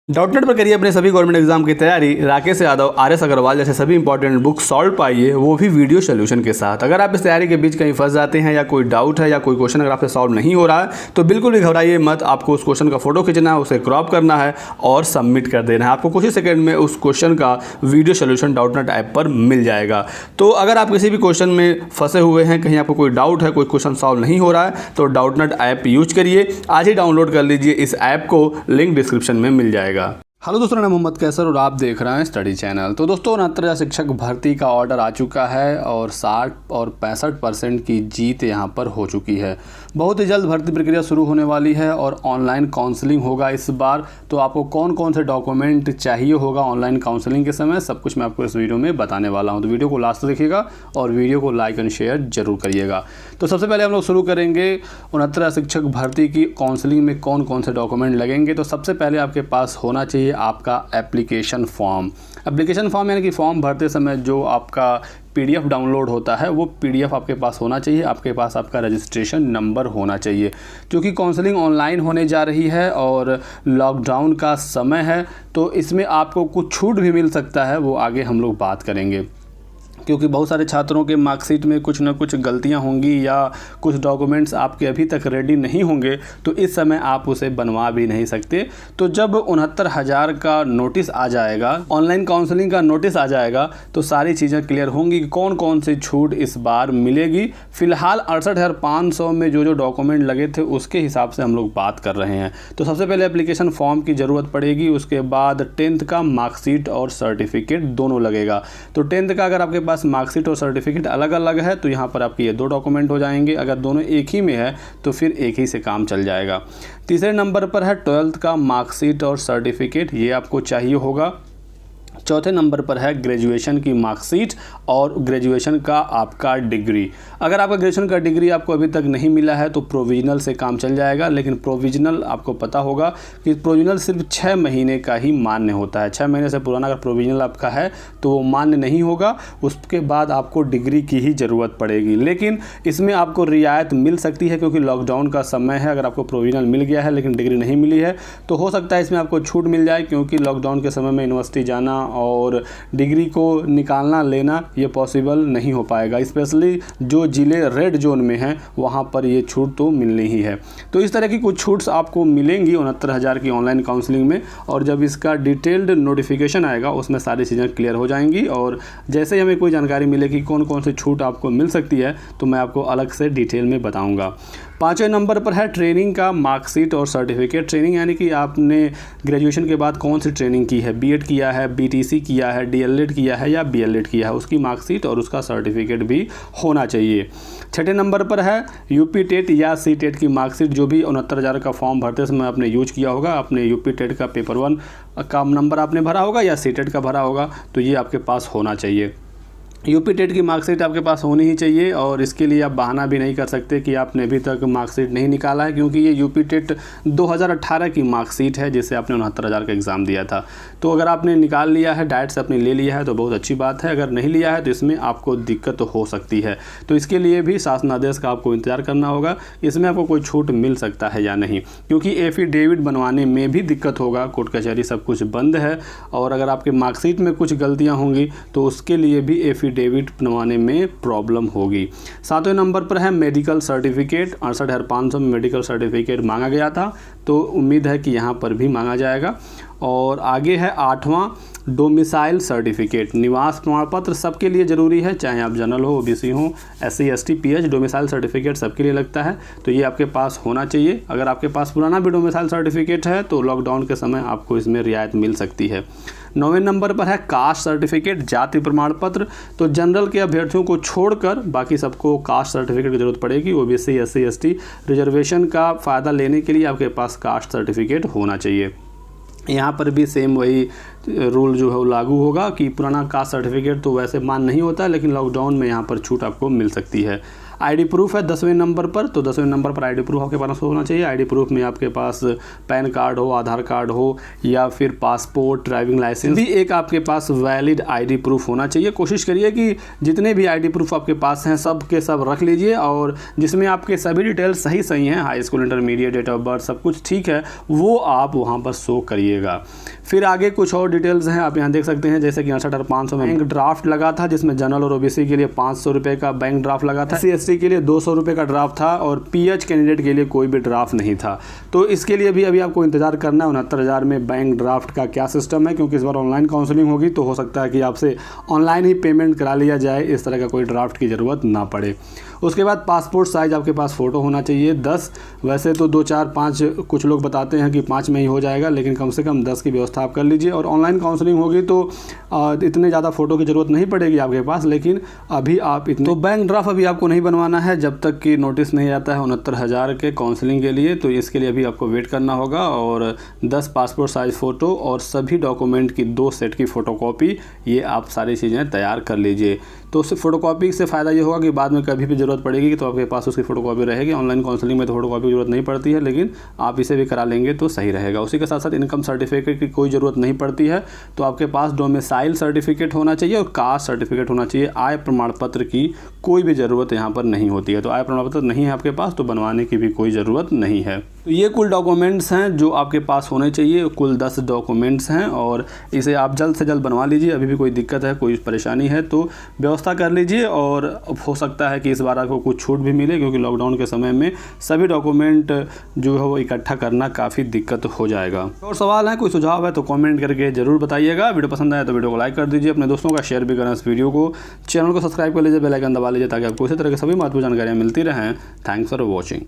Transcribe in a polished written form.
Dot net पर करिए अपने सभी गवर्नमेंट एग्जाम की तैयारी। राकेश यादव, आर.एस. अग्रवाल जैसे सभी इंपॉर्टेंट बुक सॉल्व पाइए, वो भी वीडियो सोल्यूशन के साथ। अगर आप इस तैयारी के बीच कहीं फंस जाते हैं या कोई डाउट है या कोई क्वेश्चन अगर आपसे सॉल्व नहीं हो रहा है तो बिल्कुल भी घबराइए मत। आपको उस क्वेश्चन का फोटो खींचना है, उसे क्रॉप करना है और सबमिट कर देना है। आपको कुछ ही सेकंड में उस क्वेश्चन का वीडियो सोल्यूशन डॉटनेट ऐप पर मिल जाएगा। तो अगर आप किसी भी क्वेश्चन में फंसे हुए हैं, कहीं आपको कोई डाउट है, कोई क्वेश्चन सॉल्व नहीं हो रहा है तो डॉटनेट ऐप यूज करिए। आज ही डाउनलोड कर लीजिए इस ऐप को, लिंक डिस्क्रिप्शन में मिल जाएगा। हेलो दोस्तों, मैं मोहम्मद कैसर और आप देख रहे हैं स्टडी चैनल। तो दोस्तों, 69 शिक्षक भर्ती का ऑर्डर आ चुका है और 60 और 65% की जीत यहां पर हो चुकी है। बहुत ही जल्द भर्ती प्रक्रिया शुरू होने वाली है और ऑनलाइन काउंसलिंग होगा इस बार। तो आपको कौन कौन से डॉक्यूमेंट चाहिए होगा ऑनलाइन काउंसलिंग के समय, सब कुछ मैं आपको इस वीडियो में बताने वाला हूँ। तो वीडियो को लास्ट तक देखिएगा और वीडियो को लाइक एंड शेयर जरूर करिएगा। तो सबसे पहले हम लोग शुरू करेंगे 69 शिक्षक भर्ती की काउंसलिंग में कौन कौन से डॉक्यूमेंट लगेंगे। तो सबसे पहले आपके पास होना चाहिए आपका एप्लीकेशन फॉर्म। एप्लीकेशन फॉर्म यानी कि फॉर्म भरते समय जो आपका पीडीएफ डाउनलोड होता है वो पीडीएफ आपके पास होना चाहिए। आपके पास आपका रजिस्ट्रेशन नंबर होना चाहिए। क्योंकि काउंसलिंग ऑनलाइन होने जा रही है और लॉकडाउन का समय है तो इसमें आपको कुछ छूट भी मिल सकता है, वो आगे हम लोग बात करेंगे। क्योंकि बहुत सारे छात्रों के मार्कशीट में कुछ ना कुछ गलतियां होंगी या कुछ डॉक्यूमेंट्स आपके अभी तक रेडी नहीं होंगे तो इस समय आप उसे बनवा भी नहीं सकते। तो जब 69,000 का नोटिस आ जाएगा, ऑनलाइन काउंसलिंग का नोटिस आ जाएगा तो सारी चीज़ें क्लियर होंगी कि कौन कौन सी छूट इस बार मिलेगी। फिलहाल 68,500 में जो डॉक्यूमेंट लगे थे उसके हिसाब से हम लोग बात कर रहे हैं। तो सबसे पहले एप्लीकेशन फॉर्म की ज़रूरत पड़ेगी, उसके बाद 10th का मार्कशीट और सर्टिफिकेट दोनों लगेगा। तो 10th का अगर आपके पास मार्कशीट और सर्टिफिकेट अलग अलग है तो यहाँ पर आपके ये दो डॉक्यूमेंट हो जाएंगे। अगर दोनों एक ही में है तो फिर एक ही से काम चल जाएगा। तीसरे नंबर पर है 12th का मार्कशीट और सर्टिफिकेट, ये आपको चाहिए होगा। चौथे नंबर पर है ग्रेजुएशन की मार्कशीट और ग्रेजुएशन का आपका डिग्री। अगर आपका ग्रेजुएशन का डिग्री आपको अभी तक नहीं मिला है तो प्रोविजनल से काम चल जाएगा। लेकिन प्रोविजनल आपको पता होगा कि प्रोविजनल सिर्फ 6 महीने का ही मान्य होता है। 6 महीने से पुराना अगर प्रोविजनल आपका है तो वो मान्य नहीं होगा, उसके बाद आपको डिग्री की ही ज़रूरत पड़ेगी। लेकिन इसमें आपको रियायत मिल सकती है क्योंकि लॉकडाउन का समय है। अगर आपको प्रोविजनल मिल गया है लेकिन डिग्री नहीं मिली है तो हो सकता है इसमें आपको छूट मिल जाए, क्योंकि लॉकडाउन के समय में यूनिवर्सिटी जाना और डिग्री को निकालना लेना ये पॉसिबल नहीं हो पाएगा। स्पेशली जो ज़िले रेड जोन में हैं वहाँ पर ये छूट तो मिलनी ही है। तो इस तरह की कुछ छूट्स आपको मिलेंगी 69,000 की ऑनलाइन काउंसलिंग में। और जब इसका डिटेल्ड नोटिफिकेशन आएगा उसमें सारी चीज़ें क्लियर हो जाएंगी और जैसे ही हमें कोई जानकारी मिलेगी कौन कौन सी छूट आपको मिल सकती है तो मैं आपको अलग से डिटेल में बताऊँगा। 5वें नंबर पर है ट्रेनिंग का मार्कशीट और सर्टिफिकेट। ट्रेनिंग यानी कि आपने ग्रेजुएशन के बाद कौन सी ट्रेनिंग की है, बीएड किया है, बीटीसी किया है, डीएलएड किया है या बीएलएड किया है, उसकी मार्कशीट और उसका सर्टिफिकेट भी होना चाहिए। 6ठे नंबर पर है यूपी टेट या सी टेट की मार्कशीट, जो भी 69,000 का फॉर्म भरते समय आपने यूज किया होगा। आपने यूपी टेट का पेपर 1 का नंबर आपने भरा होगा या सी टेट का भरा होगा तो ये आपके पास होना चाहिए। यूपी टेट की मार्कशीट आपके पास होनी ही चाहिए और इसके लिए आप बहाना भी नहीं कर सकते कि आपने अभी तक मार्कशीट नहीं निकाला है, क्योंकि ये यूपी टेट 2018 की मार्कशीट है जिससे आपने 69,000 का एग्ज़ाम दिया था। तो अगर आपने निकाल लिया है, डायरेक्ट से आपने ले लिया है तो बहुत अच्छी बात है। अगर नहीं लिया है तो इसमें आपको दिक्कत हो सकती है। तो इसके लिए भी शासनादेश का आपको इंतजार करना होगा, इसमें आपको कोई छूट मिल सकता है या नहीं, क्योंकि एफिडेविट बनवाने में भी दिक्कत होगा। कोर्ट कचहरी सब कुछ बंद है और अगर आपके मार्कशीट में कुछ गलतियाँ होंगी तो उसके लिए भी एफिडेविट बनवाने में प्रॉब्लम होगी। 7वें नंबर पर है मेडिकल सर्टिफिकेट। 68,500 में मेडिकल सर्टिफिकेट मांगा गया था तो उम्मीद है कि यहाँ पर भी मांगा जाएगा। और आगे है 8वां डोमिसाइल सर्टिफिकेट। निवास प्रमाण पत्र सबके लिए ज़रूरी है, चाहे आप जनरल हो, ओबीसी हो, SC, ST, pH, domicile certificate सबके लिए लगता है तो ये आपके पास होना चाहिए। अगर आपके पास पुराना भी डोमिसाइल सर्टिफिकेट है तो लॉकडाउन के समय आपको इसमें रियायत मिल सकती है। 9वें नंबर पर है कास्ट सर्टिफिकेट, जाति प्रमाण पत्र। तो जनरल के अभ्यर्थियों को छोड़कर बाकी सबको कास्ट सर्टिफिकेट की जरूरत पड़ेगी। ओबीसी, एससी, एसटी रिजर्वेशन का फ़ायदा लेने के लिए आपके पास कास्ट सर्टिफिकेट होना चाहिए। यहाँ पर भी सेम वही रूल जो है वो लागू होगा कि पुराना कास्ट सर्टिफिकेट तो वैसे मान नहीं होता, लेकिन लॉकडाउन में यहाँ पर छूट आपको मिल सकती है। आईडी प्रूफ है 10वें नंबर पर, तो 10वें नंबर पर आईडी प्रूफ आपके पास होना चाहिए। आईडी प्रूफ में आपके पास पैन कार्ड हो, आधार कार्ड हो या फिर पासपोर्ट, ड्राइविंग लाइसेंस भी एक आपके पास वैलिड आईडी प्रूफ होना चाहिए। कोशिश करिए कि जितने भी आईडी प्रूफ आपके पास हैं सब के सब रख लीजिए और जिसमें आपके सभी डिटेल्स सही हैं, high school, intermediate, date of birth सब कुछ ठीक है, वो आप वहाँ पर शो करिएगा। फिर आगे कुछ और डिटेल्स हैं आप यहाँ देख सकते हैं, जैसे कि 68,500 में बैंक ड्राफ्ट लगा था, जिसमें जनरल और ओबीसी के लिए 500 रुपये का बैंक ड्राफ्ट लगा था, SC के लिए 200 रुपये का ड्राफ्ट था और PH कैंडिडेट के लिए कोई भी ड्राफ्ट नहीं था। तो इसके लिए भी अभी आपको इंतजार करना है 69,000 में बैंक ड्राफ्ट का क्या सिस्टम है, क्योंकि इस बार ऑनलाइन काउंसलिंग होगी तो हो सकता है कि आपसे ऑनलाइन ही पेमेंट करा लिया जाए, इस तरह का कोई ड्राफ्ट की ज़रूरत ना पड़े। उसके बाद पासपोर्ट साइज़ आपके पास फ़ोटो होना चाहिए 10, वैसे तो 2, 4, 5 कुछ लोग बताते हैं कि 5 में ही हो जाएगा, लेकिन कम से कम 10 की व्यवस्था आप कर लीजिए। और ऑनलाइन काउंसलिंग होगी तो इतने ज़्यादा फ़ोटो की ज़रूरत नहीं पड़ेगी आपके पास, लेकिन अभी आप इतने तो बैंक ड्राफ्ट अभी आपको नहीं बनवाना है जब तक कि नोटिस नहीं आता है 69,000 के काउंसलिंग के लिए, तो इसके लिए अभी आपको वेट करना होगा। और 10 पासपोर्ट साइज़ फ़ोटो और सभी डॉक्यूमेंट की 2 सेट की फ़ोटोकॉपी, ये आप सारी चीज़ें तैयार कर लीजिए। तो उससे फ़ोटोकॉपी से फ़ायदा ये होगा कि बाद में कभी भी ज़रूरत पड़ेगी तो आपके पास उसकी फ़ोटोकॉपी रहेगी। ऑनलाइन काउंसलिंग में तो फ़ोटोकॉपी की ज़रूरत नहीं पड़ती है, लेकिन आप इसे भी करा लेंगे तो सही रहेगा। उसी के साथ साथ इनकम सर्टिफिकेट की कोई ज़रूरत नहीं पड़ती है, तो आपके पास डोमिसाइल सर्टिफिकेट होना चाहिए और कास्ट सर्टिफिकेट होना चाहिए। आय प्रमाण पत्र की कोई भी ज़रूरत यहाँ पर नहीं होती है, तो आय प्रमाण पत्र नहीं है आपके पास तो बनवाने की भी कोई ज़रूरत नहीं है। तो ये कुल डॉक्यूमेंट्स हैं जो आपके पास होने चाहिए, कुल 10 डॉक्यूमेंट्स हैं और इसे आप जल्द से जल्द बनवा लीजिए। अभी भी कोई दिक्कत है, कोई परेशानी है तो व्यवस्था कर लीजिए, और हो सकता है कि इस बार आपको कुछ छूट भी मिले, क्योंकि लॉकडाउन के समय में सभी डॉक्यूमेंट जो है वो इकट्ठा करना काफ़ी दिक्कत हो जाएगा। और सवाल है, कोई सुझाव है तो कमेंट करके ज़रूर बताइएगा। वीडियो पसंद आया तो वीडियो को लाइक कर दीजिए, अपने दोस्तों का शेयर भी करें इस वीडियो को, चैनल को सब्सक्राइब कर लीजिए, बेल आइकन दबा लीजिए ताकि आपको इसी तरह की सभी महत्वपूर्ण जानकारियाँ मिलती रहें। Thanks for watching.